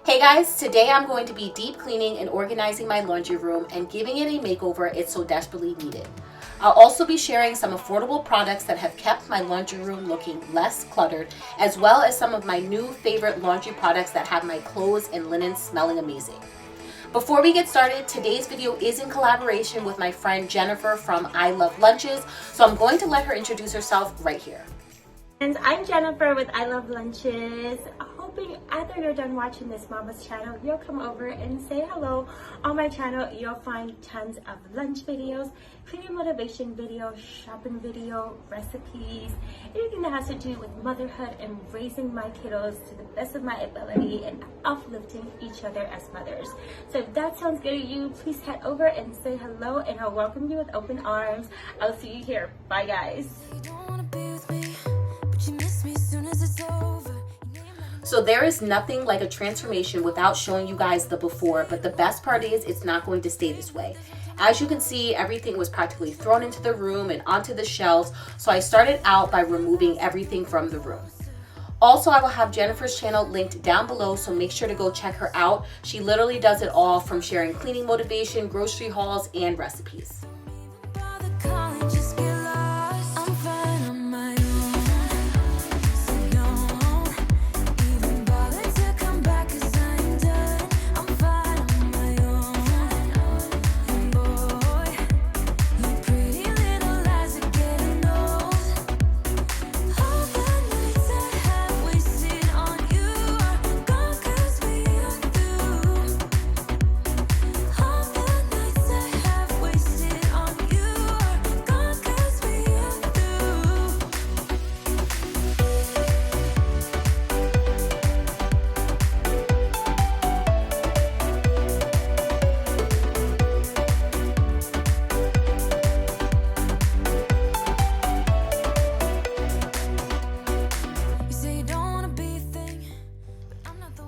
Hey guys, today I'm going to be deep cleaning and organizing my laundry room and giving it a makeover it so desperately needed. I'll also be sharing some affordable products that have kept my laundry room looking less cluttered, as well as some of my new favorite laundry products that have my clothes and linen smelling amazing. Before we get started, today's video is in collaboration with my friend Jennifer from I Love Lunches, so I'm going to let her introduce herself right here. And I'm Jennifer with I Love Lunches. Hoping after you're done watching this mama's channel, you'll come over and say hello. On my channel, you'll find tons of lunch videos, cleaning motivation videos, shopping video, recipes, anything that has to do with motherhood and raising my kiddos to the best of my ability and uplifting each other as mothers. So if that sounds good to you, please head over and say hello, and I'll welcome you with open arms. I'll see you here. Bye, guys. So there is nothing like a transformation without showing you guys the before, but the best part is it's not going to stay this way. As you can see, everything was practically thrown into the room and onto the shelves, so I started out by removing everything from the room. Also, I will have Jennifer's channel linked down below, so make sure to go check her out. She literally does it all, from sharing cleaning motivation, grocery hauls, and recipes.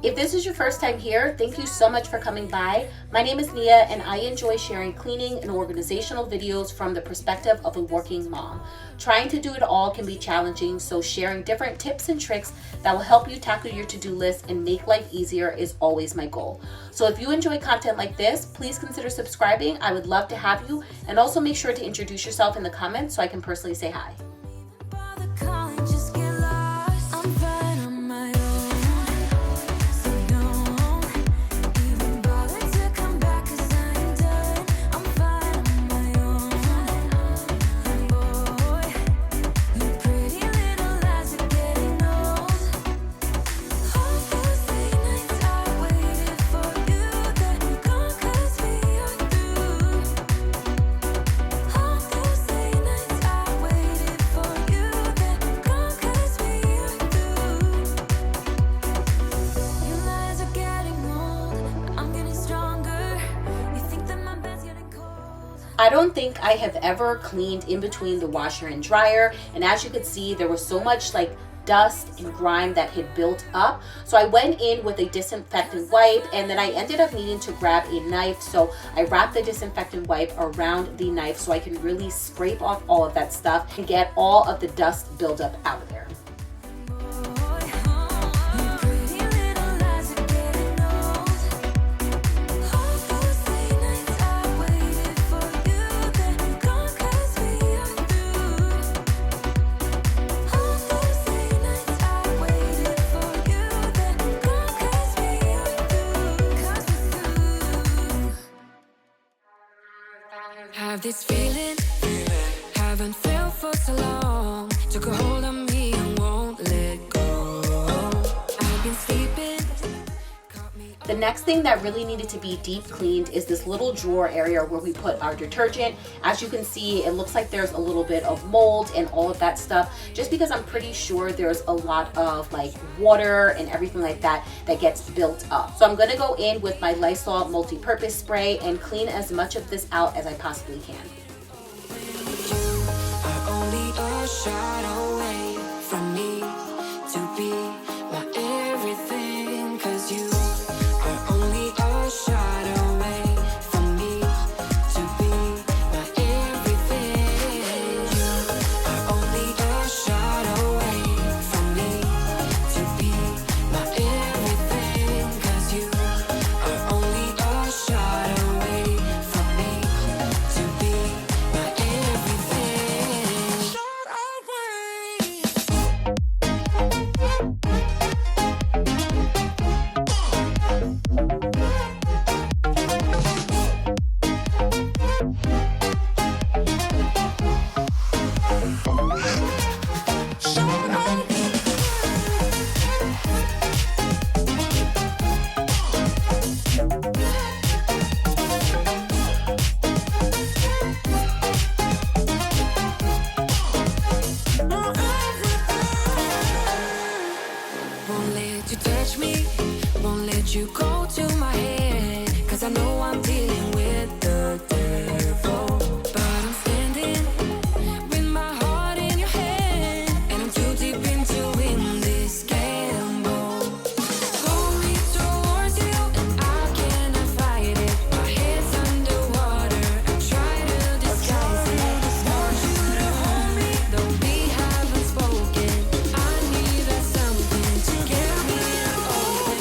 If this is your first time here, thank you so much for coming by. My name is Nia, and I enjoy sharing cleaning and organizational videos from the perspective of a working mom. Trying to do it all can be challenging, so sharing different tips and tricks that will help you tackle your to-do list and make life easier is always my goal. So if you enjoy content like this, please consider subscribing. I would love to have you, and also make sure to introduce yourself in the comments so I can personally say hi. I don't think I have ever cleaned in between the washer and dryer, and as you could see, there was so much dust and grime that had built up. So I went in with a disinfectant wipe, and then I ended up needing to grab a knife, so I wrapped the disinfectant wipe around the knife so I can really scrape off all of that stuff and get all of the dust buildup out of there. Have this feeling, haven't felt for so long. Took a hold on me and won't let go. I've been sleeping. The next thing that really needed to be deep cleaned is this little drawer area where we put our detergent. As you can see, it looks like there's a little bit of mold and all of that stuff, just because I'm pretty sure there's a lot of water and everything like that that gets built up. So I'm gonna go in with my Lysol multi-purpose spray and clean as much of this out as I possibly can. Are only a shot away from me to be my everything, 'cause you are only a shot away from me to be my everything. You are only a shot away from me to be my everything, 'cause you you go to my head, 'cause I know I'm dealing with the devil. But I'm standing with my heart in your hand, and I'm too deep into in this gamble. Pull me towards you, and I cannot fight it. My head's underwater, I try to disguise it. Want you to hold me, though we haven't spoken. I need that something to get me open.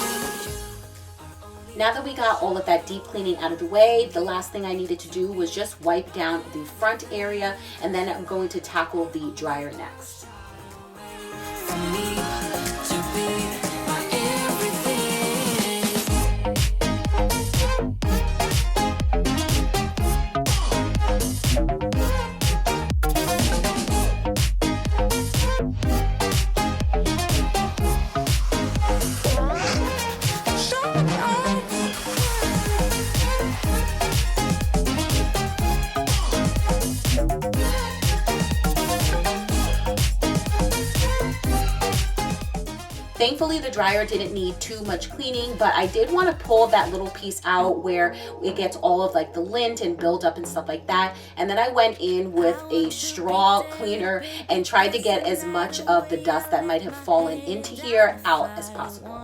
Now that we got all of that deep cleaning out of the way, the last thing I needed to do was just wipe down the front area, and then I'm going to tackle the dryer next. For me to be my everything. Thankfully, the dryer didn't need too much cleaning, but I did want to pull that little piece out where it gets all of like the lint and buildup and stuff like that. And then I went in with a straw cleaner and tried to get as much of the dust that might have fallen into here out as possible.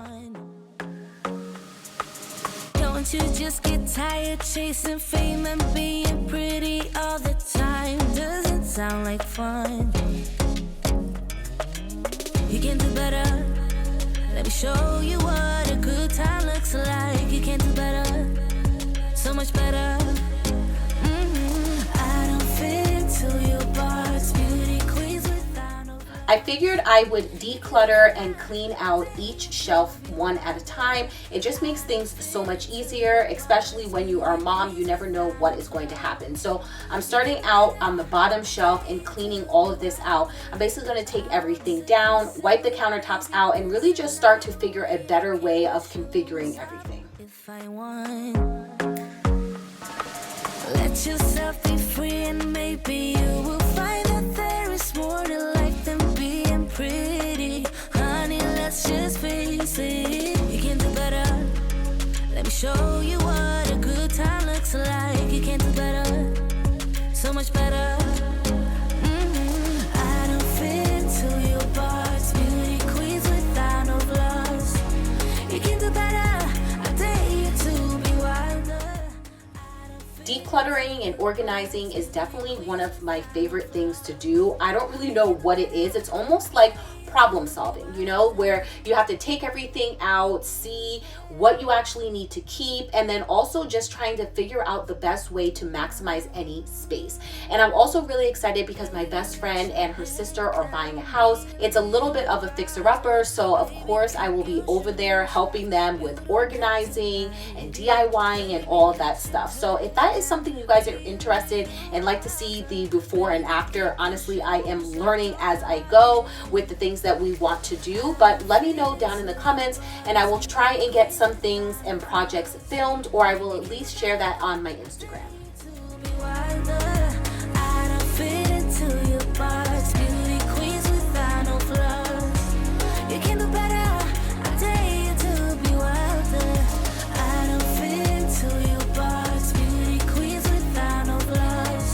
Don't you just get tired chasing fame and being pretty all the time? Doesn't sound like fun. You can do better. Let me show you what a good time looks like. You can do better, so much better. I don't fit into your box, beauty queens without no. I figured I would declutter and clean out each shelf one at a time. It just makes things so much easier, especially when you are a mom. You never know what is going to happen. So I'm starting out on the bottom shelf and cleaning all of this out. I'm basically going to take everything down, wipe the countertops out, and really just start to figure a better way of configuring everything. If I want, let yourself be free, and maybe you will find that there is more to life than being pretty. Honey, let's just face it. You can do better. Let me show you what a good time looks like. You can do better, so much better. I don't fit into your box, beauty queens without no flaws. You can do better. I dare you to be wilder. Decluttering and organizing is definitely one of my favorite things to do. I don't really know what it is. It's almost like problem solving, you know, where you have to take everything out, see what you actually need to keep, and then also just trying to figure out the best way to maximize any space. And I'm also really excited because my best friend and her sister are buying a house. It's a little bit of a fixer-upper, so of course I will be over there helping them with organizing and DIYing and all of that stuff. So if that is something you guys are interested and like to see the before and after, honestly, I am learning as I go with the things that we want to do, but let me know down in the comments and I will try and get some things and projects filmed, or I will at least share that on my Instagram. I don't fit into your box, beauty queens without no flaws. You can do better. I dare you to be wilder. I don't fit into your box, beauty queens without no flaws.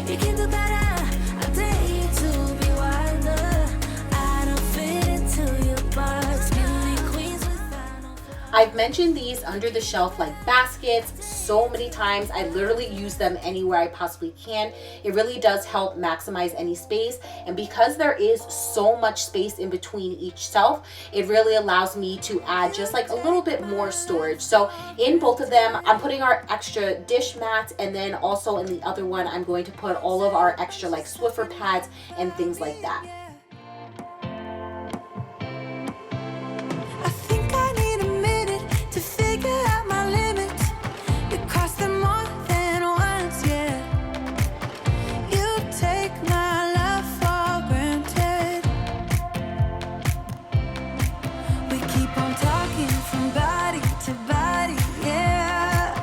You can do better. I dare you to be wilder. I don't fit into your box, beauty queens without no flaws. I've mentioned these under the shelf like baskets so many times. I literally use them anywhere I possibly can. It really does help maximize any space, and because there is so much space in between each shelf, it really allows me to add just like a little bit more storage. So in both of them, I'm putting our extra dish mats, and then also in the other one, I'm going to put all of our extra like Swiffer pads and things like that. I think I need a minute to figure out my limits. You cross them more than once, yeah. You take my love for granted. We keep on talking from body to body, yeah.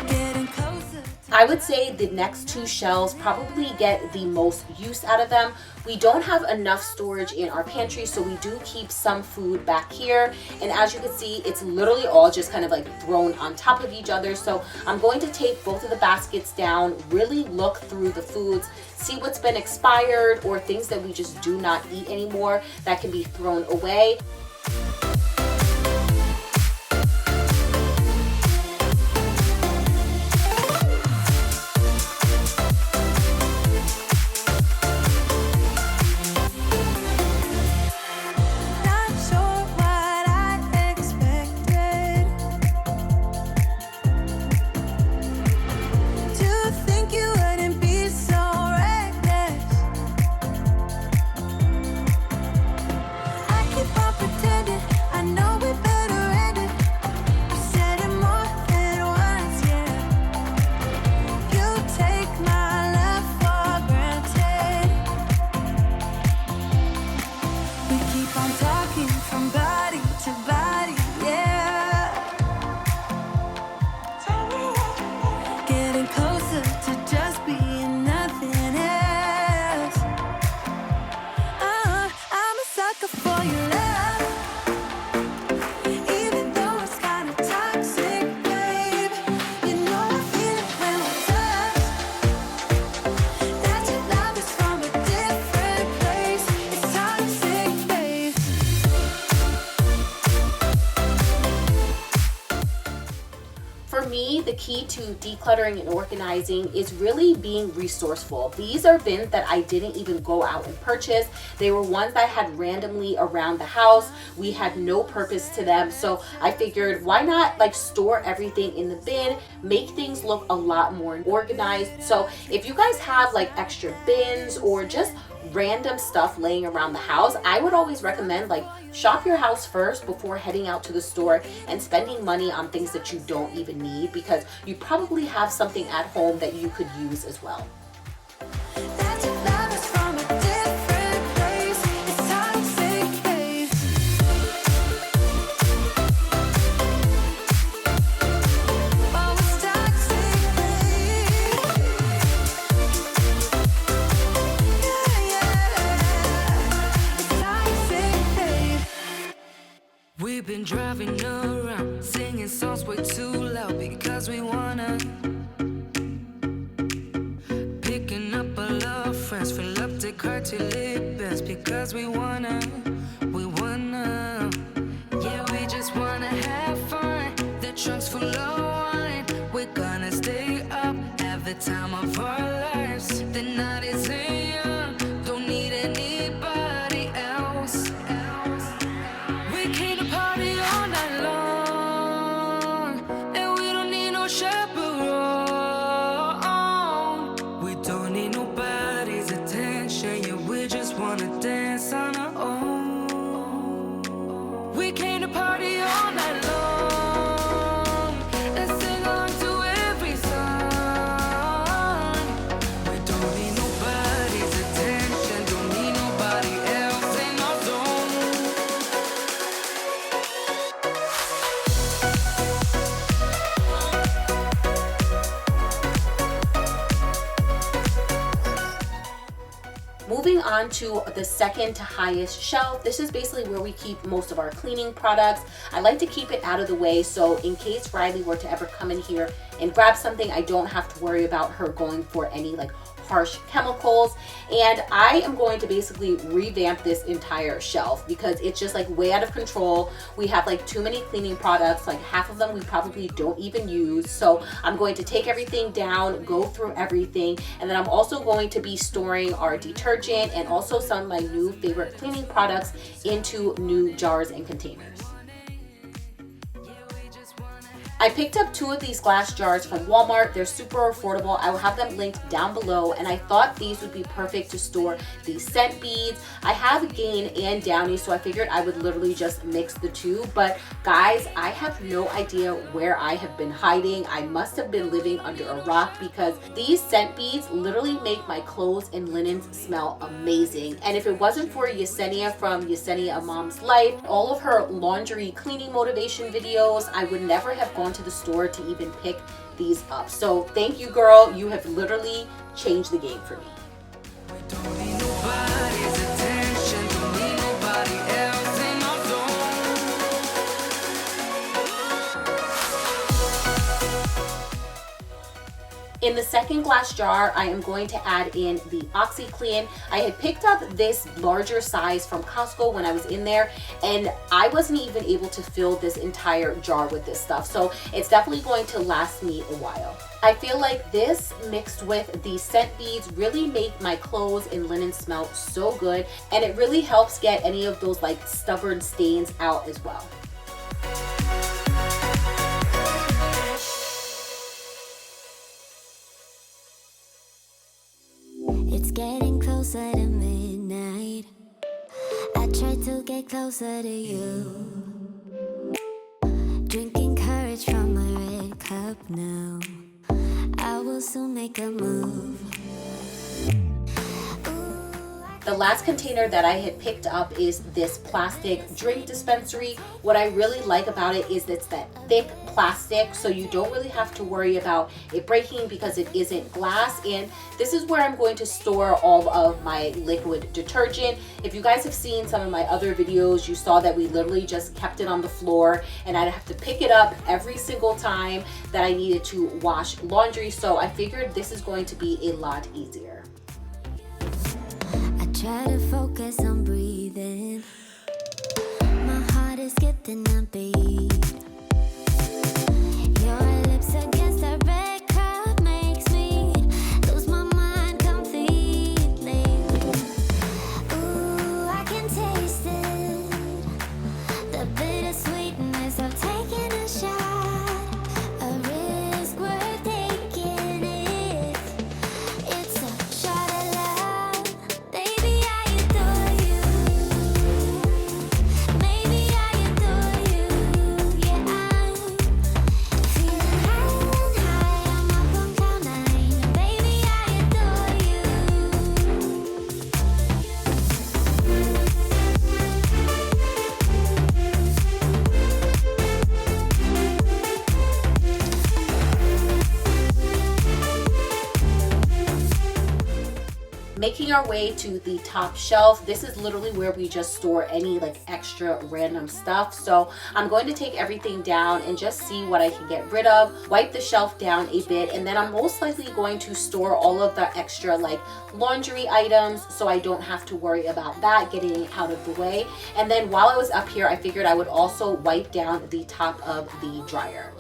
Getting closer. I would say the next two shelves probably get the most use out of them. We don't have enough storage in our pantry, so we do keep some food back here. And as you can see, it's literally all just kind of like thrown on top of each other. So I'm going to take both of the baskets down, really look through the foods, see what's been expired or things that we just do not eat anymore that can be thrown away. Not sure what I expected. To think you wouldn't be so reckless. I keep on pretending I know we better end it. You said it more than once, yeah. You take my love for granted. We keep on talking from body to body, yeah. Getting closer to just being nothing else. I'm a sucker for your love, even though it's kinda toxic, babe. You know I feel it when we touch. That your love is from a different place. It's toxic, babe. For me, the key to decluttering and organizing is really being resourceful. These are bins that I didn't even go out and purchase. They were ones I had randomly around the house. We had no purpose to them. So I figured, why not like store everything in the bin, make things look a lot more organized. So if you guys have like extra bins or just random stuff laying around the house, I would always recommend like shop your house first before heading out to the store and spending money on things that you don't even need, because you probably have something at home that you could use as well. That your love is from a different place. It's toxic, babe. Oh, it's toxic, babe. Yeah. It's toxic, babe. We've been driving around, singing songs way too loud because we wanna. Picking up all our friends, fill up the car till it bends because we wanna. Yeah, we just wanna have fun. The trunk's full of wine. We're gonna stay up, have the time of our lives. The night is young, don't need anybody else. We came to party all night long, and we don't need no chaperone. We don't need nobody's attention, yeah, we just wanna dance on our own. We came to party all night long, and sing along to every song. We don't need nobody's attention, don't need nobody else in our zone. Moving on to the second to highest shelf. This is basically where we keep most of our cleaning products. I like to keep it out of the way, so in case Riley were to ever come in here and grab something, I don't have to worry about her going for any like harsh chemicals. And I am going to basically revamp this entire shelf because it's just like way out of control. We have like too many cleaning products, like half of them we probably don't even use. So I'm going to take everything down, go through everything, and then I'm also going to be storing our detergent and also some of my new favorite cleaning products into new jars and containers. I picked up 2 of these glass jars from Walmart. They're super affordable. I will have them linked down below, and I thought these would be perfect to store these scent beads. I have Gain and Downy, so I figured I would literally just mix the two. But guys, I have no idea where I have been hiding. I must have been living under a rock because these scent beads literally make my clothes and linens smell amazing. And if it wasn't for Yesenia from Yesenia Mom's Life, all of her laundry cleaning motivation videos, I would never have gone to the store to even pick these up. So thank you, girl. You have literally changed the game for me. Don't need nobody's attention, don't need nobody else in my zone. In the second glass jar, I am going to add in the OxiClean. I had picked up this larger size from Costco when I was in there, and I wasn't even able to fill this entire jar with this stuff. So it's definitely going to last me a while. I feel like this mixed with the scent beads really make my clothes and linen smell so good, and it really helps get any of those like stubborn stains out as well. It's getting closer to midnight. I try to get closer to you. Drinking courage from my red cup now. I will soon make a move. The last container that I had picked up is this plastic drink dispensary. What I really like about it is it's that thick plastic, so you don't really have to worry about it breaking because it isn't glass. And this is where I'm going to store all of my liquid detergent. If you guys have seen some of my other videos, you saw that we literally just kept it on the floor and I'd have to pick it up every single time that I needed to wash laundry. So I figured this is going to be a lot easier. Try to focus on breathing. My heart is skipping a beat. Your lips against the red cup makes me lose my mind completely. Ooh, I can taste it. The bittersweetness of taking a shot. A risk worth taking if it's a shot of love. Baby, I adore you. Maybe I adore you. Yeah, I'm feeling high, I'm up on cloud nine. Baby, I adore you. Making our way to the top shelf. This is literally where we just store any like extra random stuff. So I'm going to take everything down and just see what I can get rid of, wipe the shelf down a bit, and then I'm most likely going to store all of the extra like laundry items so I don't have to worry about that getting out of the way. And then while I was up here, I figured I would also wipe down the top of the dryer.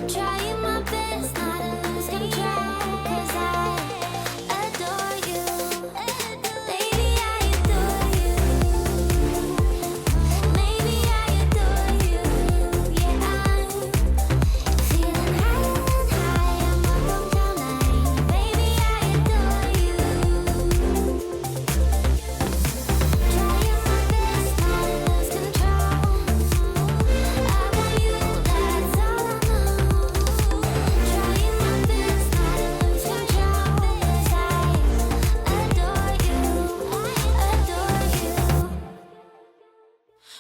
Trying my best not to lose control, 'cause I adore you. Baby, I adore you. Maybe I adore you. Yeah, I'm feeling high, I'm up on cloud nine. Baby, I adore you. Trying my best not to lose control. I want you, that's all I know. Trying my best not to lose control, 'cause I adore you.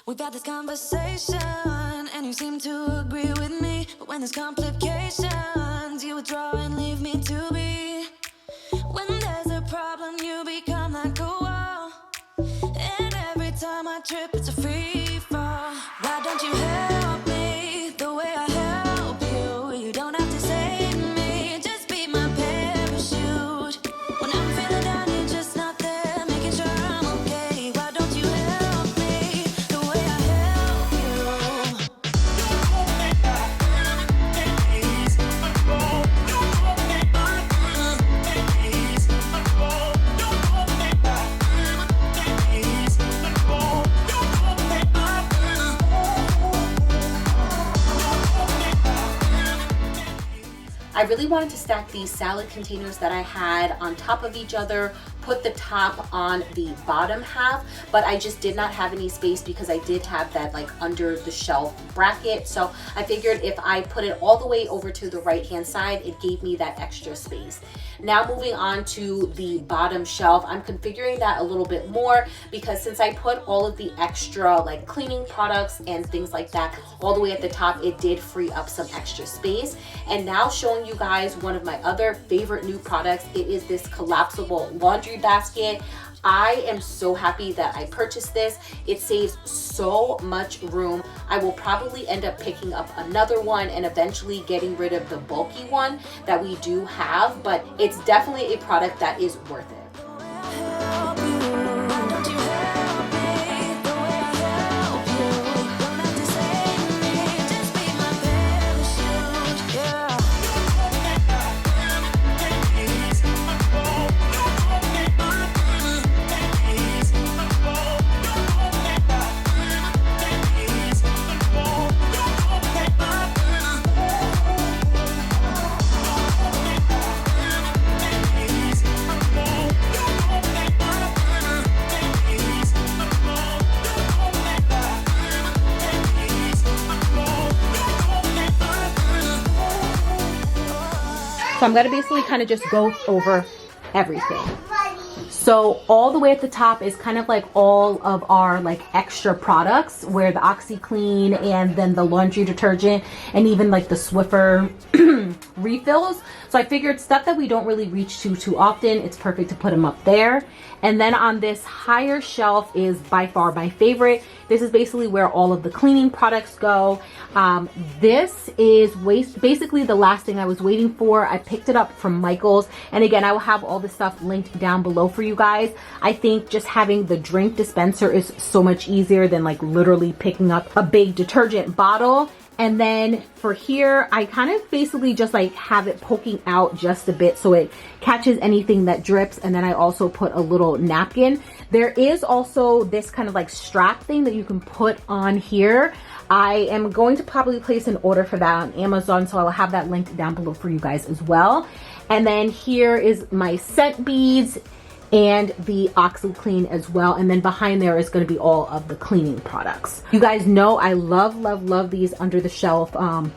We've had this conversation and you seem to agree with me, but when there's complications you withdraw and leave me to be. When there's a problem you become like a wall, and every time I trip it's a free fall. Why don't you help me the way I help you? You don't have to save me, just be my parachute. When I'm feeling down you're just not there, making sure I'm okay. Why don't you help me the way I help you? I really wanted to stack these salad containers that I had on top of each other, put the top on the bottom half, but I just did not have any space because I did have that like under the shelf bracket. So I figured if I put it all the way over to the right hand side, it gave me that extra space. Now moving on to the bottom shelf, I'm configuring that a little bit more because since I put all of the extra like cleaning products and things like that all the way at the top, it did free up some extra space. And now showing you guys one of my other favorite new products. It is this collapsible laundry basket. I am so happy that I purchased this. It saves so much room. I will probably end up picking up another one and eventually getting rid of the bulky one that we do have, but it's definitely a product that is worth it. So I'm gonna basically kind of just go over everything. So all the way at the top is kind of like all of our like extra products, where the OxiClean and then the laundry detergent and even like the Swiffer refills. So I figured stuff that we don't really reach to too often, it's perfect to put them up there. And then on this higher shelf is by far my favorite. This is basically where all of the cleaning products go. This is basically the last thing I was waiting for. I picked it up from Michael's, and again, I will have all this stuff linked down below for you guys. I think just having the drink dispenser is so much easier than like literally picking up a big detergent bottle. And then for here, I kind of basically just like have it poking out just a bit so it catches anything that drips. And then I also put a little napkin. There is also this kind of like strap thing that you can put on here. I am going to probably place an order for that on Amazon, so I'll have that linked down below for you guys as well. And then here is my scent beads and the OxiClean as well. And then behind there is going to be all of the cleaning products. You guys know I love these under the shelf kind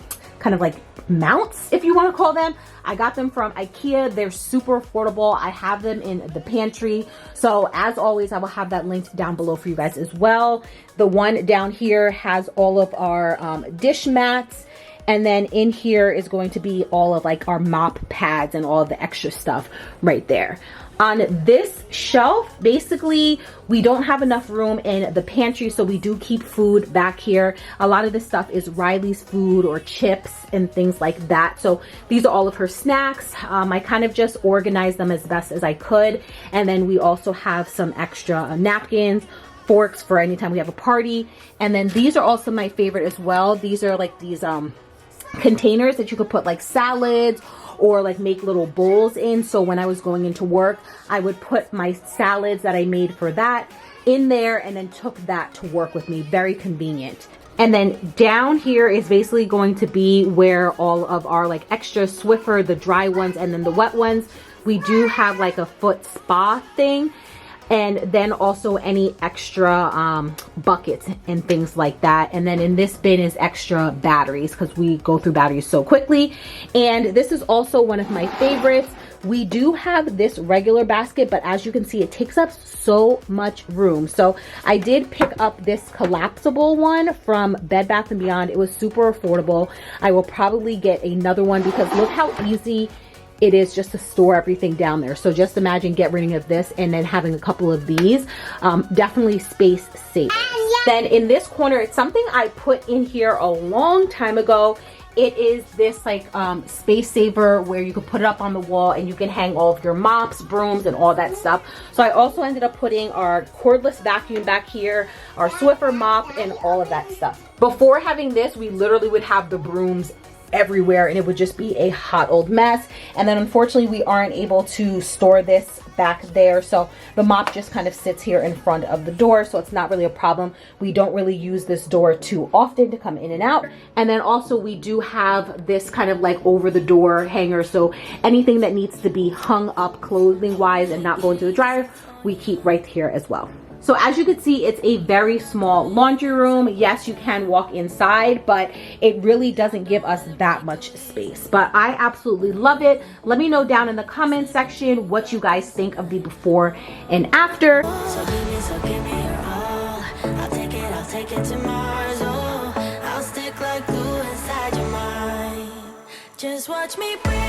of like mounts, if you want to call them. I got them from IKEA. They're super affordable. I have them in the pantry. So as always, I will have that linked down below for you guys as well. The one down here has all of our dish mats. And then in here is going to be all of like our mop pads and all of the extra stuff right there. On this shelf, basically, we don't have enough room in the pantry, so we do keep food back here. A lot of this stuff is Riley's food or chips and things like that. So these are all of her snacks. I kind of just organized them as best as I could. And then we also have some extra napkins, forks for anytime we have a party. And then these are also my favorite as well. These are like these containers that you could put like salads or like make little bowls in. So when I was going into work, I would put my salads that I made for that in there and then took that to work with me. Very convenient. And then down here is basically going to be where all of our like extra Swiffer, the dry ones and then the wet ones. We do have like a foot spa thing. And then also any extra buckets and things like that. And then in this bin is extra batteries because we go through batteries so quickly. And this is also one of my favorites. We do have this regular basket, but as you can see, it takes up so much room. So I did pick up this collapsible one from Bed Bath & Beyond. It was super affordable. I will probably get another one because look how easy it is just to store everything down there. So just imagine get rid of this and then having a couple of these. Definitely space saver. Then in this corner, it's something I put in here a long time ago. It is this like space saver where you can put it up on the wall and you can hang all of your mops, brooms, and all that stuff. So I also ended up putting our cordless vacuum back here, our Swiffer mop, and all of that stuff. Before having this, we literally would have the brooms everywhere and it would just be a hot old mess. And then unfortunately we aren't able to store this back there, so the mop just kind of sits here in front of the door, so it's not really a problem. We don't really use this door too often to come in and out. And then also we do have this kind of like over the door hanger, so anything that needs to be hung up clothing wise and not go into the dryer, we keep right here as well. So as you can see, it's a very small laundry room. Yes, you can walk inside, but it really doesn't give us that much space. But I absolutely love it. Let me know down in the comment section what you guys think of the before and after. So give me your all. I'll take it to Mars. Oh, I'll stick like glue inside your mind. Just watch me breathe.